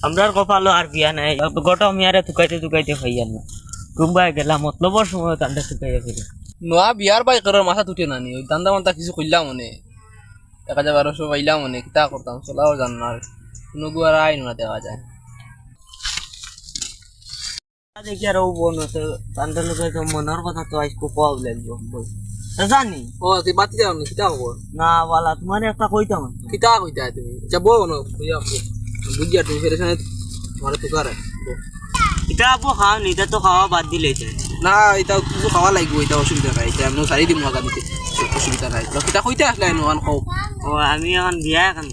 আমরার কপালো আর বিয়া নাই গোটা মিয়ারে তুকাইতে তুকাইতে হইয়াল না কুম্বাই গেলাম মতলবর সময় তান্ডা তুকাইয়া ফিরে নোয়া বিয়ার বাই করার মাথা তুটে নানি ওই দান্দা মান্তা কিছু কইলাম মনে ১,১২০০ পাইলাম মনে কিতা করতাম চলাও জান না কোনো গুয়ার আইন না দেখা যায় দেখি আর ও বোন হতো তান্ডা লোকে তো মনের কথা তো আজকে পাওয়া লাগবে বল জানি ও তুই বাতি যাও নি কিতা খবর না বালা তোমার একটা কইতাম কিতা কইতা তুমি যাব না কইয়া বুঝিয়া তুমি ফেরে শুনে তোমার তো করে এটা আপু খাও নি এটা তো খাওয়া বাদ দিলেছে না এটা কিছু খাওয়া লাগবে এটা অসুবিধা নাই এটা আমি সারি দিম আগা দিতে অসুবিধা নাই তো কিতা কইতা আসলে আইন খাও ও আমি এখন বিয়া এখন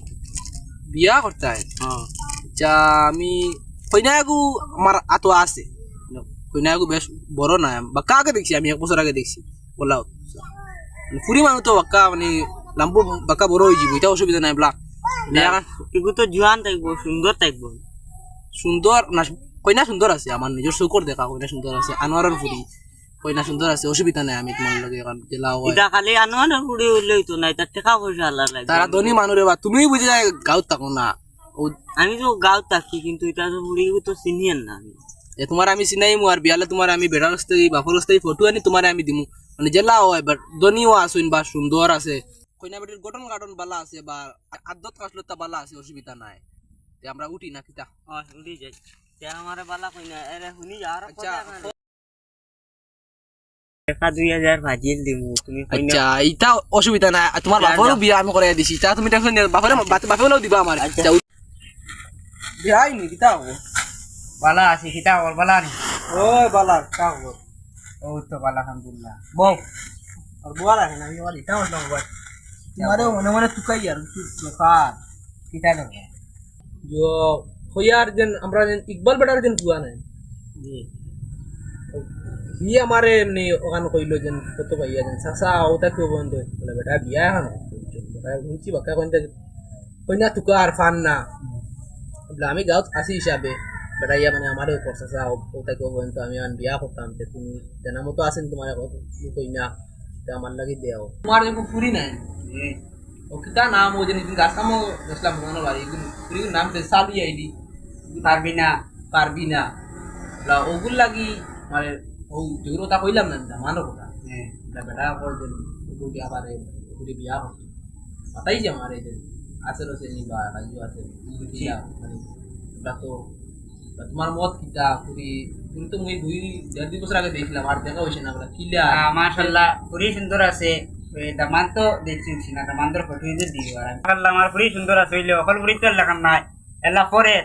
বিয়া করতে হয় যা আমি কইনাগু আমার আতো আছে কইনাগু বেশ বড় না বাক্কা আগে দেখছি আমি 1 বছর আগে দেখছি বলাও ফুরি মানুষ তো বাক্কা মানে লাম্বু বাক্কা বড় হয়ে যাবো এটা অসুবিধা নাই বলা এগু তো জোয়ান থাকবো সুন্দর থাকবো সুন্দর না কইনা সুন্দর আছে আমার নিজের চকুর দেখা কইনা সুন্দর আছে আনোয়ারের ফুরি কইনা সুন্দর আছে অসুবিধা নাই আমি তোমার লগে এখন জেলা হয় এটা খালি আনোয়ারের ফুরি হইলেই তো নাই তার টাকা পয়সা আল্লাহ লাগবে তারা ধনী মানুষের বা তুমি বুঝে যায় গাঁত থাকো না আমি তো গাঁও থাকি কিন্তু এটা তো ফুরি তো চিনিয়েন না আমি তোমার আমি চিনাই মু আর বিয়ালে তোমার আমি বেড়ার রাস্তা বাপর রাস্তায় ফটো আনি তোমার আমি দিমু মানে জেলা হয় বাট ধনীও আসুন বা সুন্দর আছে কইনা বেটির গঠন গাঠন বালা আছে বা আদত কাসলতা বালা আছে অসুবিধা নাই আমরা উঠি না কিতা উঠি যাই আমারে বালা কই না এরে শুনি আর টাকা 2000 ভাজিল দিমু তুমি কই না আচ্ছা এটা অসুবিধা নাই তোমার বাপরও বিয়া আমি করাই দিছি তা তুমি টেনশন নিও বাপেরও দিবা আমার আচ্ছা বিয়া আইনি কিতা হবে বালা আছে কিতা ওর বালা নি ওই বালা কা হবে ও তো বালা আলহামদুলিল্লাহ বউ আর বুয়া লাগে না আমি ওলি তাও না বাবা তোমারে মনে মনে তুকাই আর বেকার কিতা না जो होयार जन हमरा जन इकबाल बड़ार जन बुआ ना জি ये हमारे ने ओगान কইলো जन কত ভাইয়া जन সাসা ওটা কেউ বন্ধ বলে বেটা বিয়া এখন বেটা উনচি বাকা কোনটা কইনা তুকা আর ফান না বলে আমি গাঁত আসি হিসাবে বেটা ইয়া মানে আমারও উপর সাসা ওটা কেউ বন্ধ আমি আন বিয়া করতাম তে তুমি জানা মতো আছেন তোমার কইনা তে আমার লাগি দেও তোমার যখন পুরি নাই ও কিতা নাম ও জেনে গাছামো দেখলাম মনে বাড়ি পুরি নাম তে সালি আইডি পারবিনা লা ওগুল লাগি মানে ও জুরোটা কইলাম না মানো কথা এটা বেটা কর দেন ওগুল কি আবারে পুরি বিয়া হতো পাতাই যে আমারে যে আসলে সে নিবা রাজু আছে বুঝিয়া মানে এটা তো তোমার মত কিতা পুরি পুরি তো মই 2 বছর আগে দেখলাম আর দেখা হইছে না বলা কিলা মাশাআল্লাহ পুরি সুন্দর আছে দামান তো দেখছি না দামান তো ফটো দিয়ে দিও মাশাআল্লাহ আমার পুরি সুন্দর আছে হইলে অকল পুরি তো লাগান নাই এলা পরে